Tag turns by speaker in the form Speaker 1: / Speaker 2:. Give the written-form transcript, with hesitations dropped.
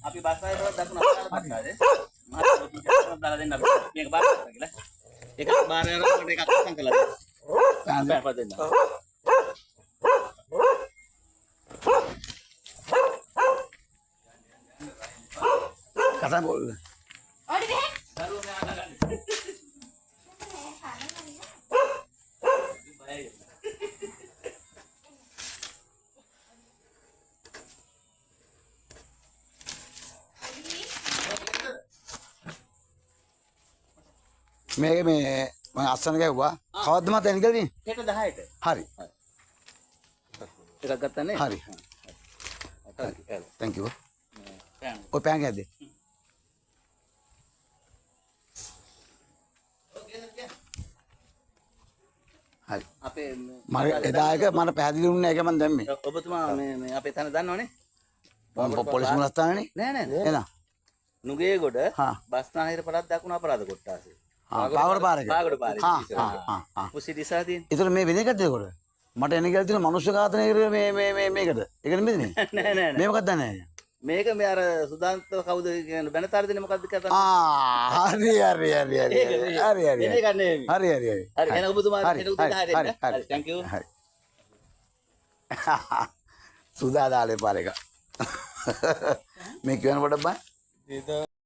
Speaker 1: අපි බස්සයි රෝද දකුණ අපරාධ බස්සාවේ මහත් දාලා දෙන්න අපි මේක බාර කරලා කියලා එකක් බාර කරනකොට එකක් අස්සම් කළා බෑ පදෙන්න
Speaker 2: කතා බෝල්
Speaker 1: ඔඩි වෙ දරුවෝ මේ අහගන්න
Speaker 2: මේක මේ මම අස්සන ගැව්වා කවද්ද මත එන්නේ කියලා
Speaker 1: හෙට 10ට
Speaker 2: හරි
Speaker 1: එකක් ගත්තා නේ
Speaker 2: හරි thank you
Speaker 1: පෑන්
Speaker 2: ඔය පෑන් ගැද්ද හරි
Speaker 1: අපේ
Speaker 2: මම එදා එක මට පැහැදිලි වුණේ ඒක මම දැම්මේ
Speaker 1: ඔබතුමා මේ අපේ තැන දන්නවනේ
Speaker 2: පොලිස් මුලස්ථානනේ
Speaker 1: නෑ
Speaker 2: එහෙනම්
Speaker 1: නුගේගොඩ
Speaker 2: හා.
Speaker 1: බස්නාහිර පළාත් දකුණු අපරාධ කොට්ටාසේ
Speaker 2: පාවර පාරක
Speaker 1: පාගොඩ පාරේ
Speaker 2: හා
Speaker 1: පුසි දිසා තියෙන
Speaker 2: ඒතර මේ වෙන එකද ඒකට මට එන්නේ කියලා තියෙන මනුෂ්‍ය ඝාතනය කරේ මේකද ඒක නෙමෙයිනේ
Speaker 1: නෑ නෑ
Speaker 2: මේ මොකක්ද නැහැ
Speaker 1: මේක මේ අර සුදාන්ත කවුද කියන බැනතර දෙන්නේ මොකද්ද කියලා
Speaker 2: හරි
Speaker 1: ඒක නෙමෙයි
Speaker 2: හරි
Speaker 1: හරි එහෙනම් ඔබතුමා හෙට උදේ 10ට එන්න හරි thank you
Speaker 2: හරි සුදා දාලේ පාර එක මේ කියනකොට බෑ